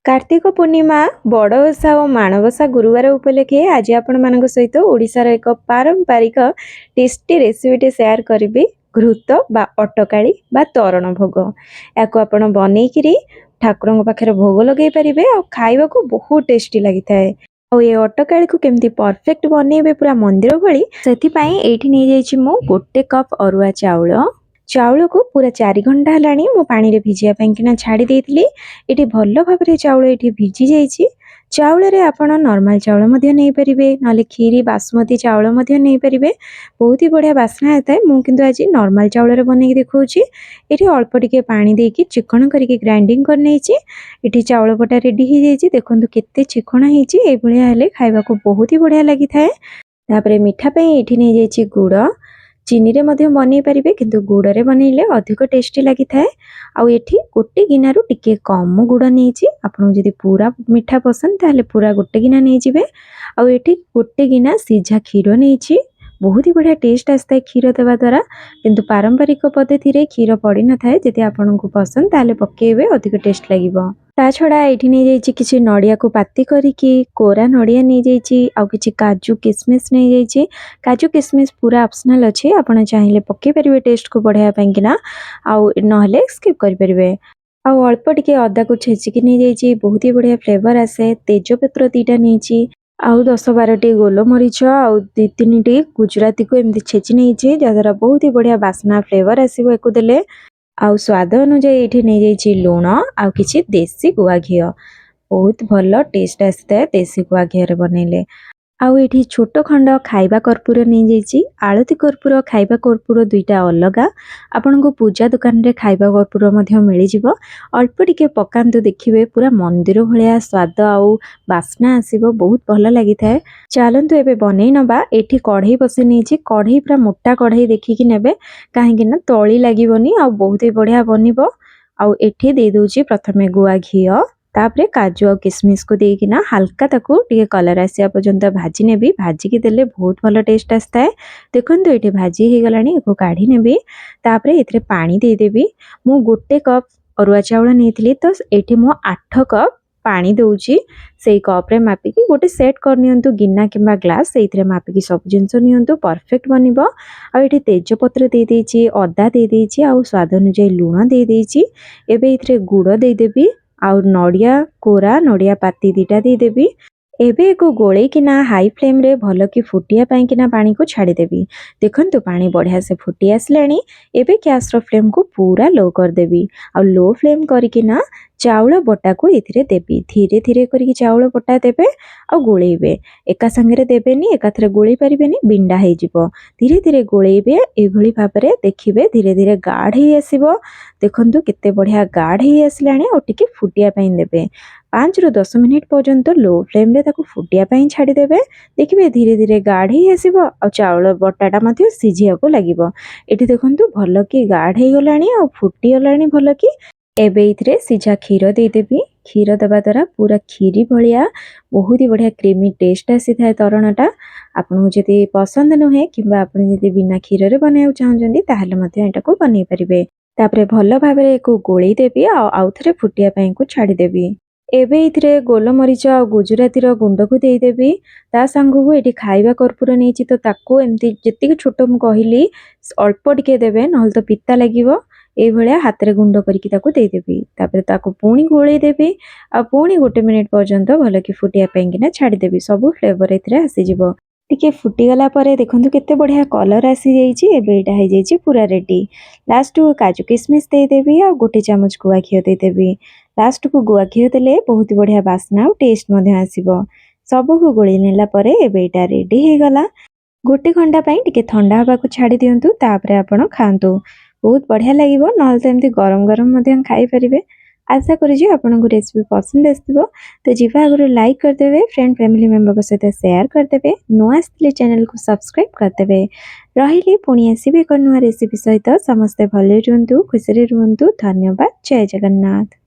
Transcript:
कार्तिक पूर्णिमा बड़ ओषा और माणबसा गुरुवार उपलक्षे आज आपण सहित ओडिशार एक पारंपरिक टेस्टी रेसिपीटे शेयर करी घृत बा अटकाली बा तरण भोग या आपण बनईकि ठाकुर पाखे भोग लगे पारे और खाइबा को बहुत टेस्टी लगी था। ये अटकाली को केमती परफेक्ट बनइबे पूरा मंदिर भली से नहीं जाइए मु गोटे कप अरुआ चाउल को पूरा 4 घंटा है मु पानी रे भिजिया किना छाड़ी देइथिली। एठी भल्ल भाबरे चाउल एठी भिजी जाइछि। चाउल रे आपण नॉर्मल चाउल मध्य नहीं परिबे नाले खीरी बासमती चाउल मध्य नहीं परिबे। बहुत ही बढ़िया बास्ना आता है। मु किंतु आज नॉर्मल चाउल रे बनेकी देखौछि। एठी अल्प टिके पानी देकी चिकन करके ग्राइंडिंग कर नेछि। एठी चाउल बटा रेडी हो जाइछि। देखंतु केते चिकन हेछि। ए भलिया हेले खाइबा को बहुत ही बढ़िया लागि थाए। तापरे मीठा पे एठी नै जाइछि गुड़। चीनी रे मध्य बनै पारिबे किंतु गुड़ रे बनैले अधिक टेस्टी लागि थाए। आउ एठी गोटे गिनारू टिके कम गुड़ नेछि। आपन जदि पूरा मीठा पसंद ताले पूरा गोटे गिना नै जिवे। आउ एठी गोटे गिना सीझा क्षीर नेछि। बहुत ही बढ़िया टेस्ट आसता है क्षीर देवा द्वारा। किंतु पारंपरिक पद्धति रे क्षीर पड़ी न थाए। जदि आपन को पसंद ताले पकेबे अधिक टेस्ट लागिबो। ता छड़ा एठी नै जाइछि किछि नडिया को पाती करिकि कोरा नडिया नै जाइछि। आउ किछि काजू किसमिस नै जाइछि। काजू किसमिस पूरा ऑप्शनल अछि। आपण चाहिले पके परिबे टेस्ट को बढ़ाया ପାଇଁ किना आउ नहले स्किप करि परिबे। आउ अल्प टिके अदा को छेचिकि नै जाइछि। बहुत ही बढ़िया फ्लेवर आसे। तेजपत्र 2टा नैछि। आउ 10-12 टी गोलमरीच आउ 2-3 टी गुजराती को एमती छेची नैछि। जद्वारा बहुत ही बढ़िया बास्ना फ्लेवर आसीबो एको देले। आउ स्वाद अनुसार एठी नै जाइछि लूण आउ किछि देसी गुआ घियो। बहुत भलो टेस्ट आसता है देसी गुआ घियो रे बनैले। आउ एठी छोट खंड खाइबा कर्पूर नै जाइछि। आळती कर्पूर खाइबा कर्पूर 2टा अलगा। आपन को पूजा दुकान रे खाइबा कर्पूर मध्य मिलि जिवो। अल्प टिके पकांतु देखिबे पूरा मंदिर भलिया स्वाद आउ बास्ना आसीबो। बहुत भलो लागि थाए। चलंतु एबे बनै नबा। एठी कढ़ई बसे नेछि। कढ़ई पूरा मोटा कढ़ई देखि कि नेबे काहे कि ना तळी लागिबोनी आउ बहुत ही बढ़िया बनिबो। आउ एठी दे दोछि प्रथमे गुआ घियो तापरे काजू और किसमिस को देकी ना हल्का ताकू टिके कलर आसिया पर्यंत भाजी नेबी। भाजी की देले बहुत भलो टेस्ट आसता है। देखंतु एठी भाजी हे गलानी एको काढी नेबी। तापरे एथरे पानी दे देबी। मु गोटे कप अरुआ चाउल नेथिली तो एठी मु 8 कप पानी दउची। सेई कप रे मापिकी गोटे सेट कर नियंतु गिन्ना किबा ग्लास सेइथरे मापिकी सब जिंस नियंतु परफेक्ट बनिबो। आ एठी तेजपत्र दे देछि अदा दे देछि आउ स्वाद अनुसार लूण दे देछि। एबे इथरे गुड़ दे देबी आउ नडिया कोरा नडिया पाती 2टा दे देबी। एबे एको गोळे किना हाई फ्लेम रे भलो की फुटिया पई किना पानी को छाड़ी देबी। देखंतु पानी बढ़िया से फुटी आसलानी। एबे गैस रो फ्लेम को पूरा लो कर देबी। आ लो फ्लेम करी किना चाउल बटा को इथिरे देबी। धीरे धीरे करी चाउल बटा देबे आ गोळेबे। एका संगे देबेनी एकाथरे गोळी परिबेनी बिंडा हे जिवो। धीरे धीरे गोळेबे। एभली भाबरे देखिबे धीरे धीरे गाढ़ हे आसीबो। देखंतु केते बढ़िया गाढ़ हे आसलानी। आ टिके फुटिया पई देबे। 5 ରୁ 10 मिनिट पर्यंत लो फ्लेम रे ताकू फुटिया पई छाड़ी देबे। देखिबे धीरे धीरे गाढ़ हे आसीबो आ चाउल बटाटा मध्ये सिझिया को लागिबो। एठी देखंतु भलो की गाढ़ हे गलानी आ फुटी गलानी भलो की। एबे इथरे सिझा क्षीर दे देबी। क्षीर देबा द्वारा पूरा खीरी भलिया बहुत ही बढ़िया क्रीमी टेस्ट आसी थाए तरणटा। आपन जदि पसंद नहे किबा आपन जदि बिना क्षीर रे बनाउ चाहजंदी ताहले मध्ये एटा को बनै परिबे। तापरे भलो भाबरे एको गोळी देबी आउ थरे फुटिया पई को छाड़ी देबी। एबे इथरे गोलमरीच आ गुजराती रो गुंड को दे देबी। ता संगु को एठी खाइबा कर्पूर नेछि तो ताको एमती जति छोटो मु कहिली अल्प टिके देबे नहल तो पित्ता लागिवो। ए भलिया हाथ रे गुंड करिकि ताको दे देबी। तापरे ताको पूणी गोळी देबी आ पूणी गोटे मिनिट पर्यंत भलो की फुटिया पई किना छाड़ी देबी। सब फ्लेवर एथरे आसी जिवो। टिके फुटी गला परे देखंतु केते बढ़िया कलर आसी जाइछि। एबे एटा हे जाइछि पूरा रेडी। लास्ट को काजू किसमिस दे देबी आ गोटे चम्मच गुआ घियो दे देबी। लास्ट को गुआ घियो देले बहुत बढ़िया बास्ना और टेस्ट मध्ये आसीबो। सब को गोली नेला परे एबे एटा रेडी हे गला। गोटे घंटा पई टिके ठंडा हबा को छाड़ी दियंतु। तापरे आपण खांतु। बहुत बढ़िया लागिबो। नहल तो एमती गरम गरम मध्ये खाई परिबे। आशा करी जे आपनको रेसिपी पसंद आसथिबो। तो जीवा आगु लाइक कर देबे। फ्रेंड फैमिली मेंबर को सहित शेयर कर देबे। नुआ आसले चैनल को सब्सक्राइब कर देबे। रहिले पुणी आसीबे को नुआ रेसिपी सहित। समस्त भले रुहंतु खुशी रे रुहंतु। धन्यवाद। जय जगन्नाथ।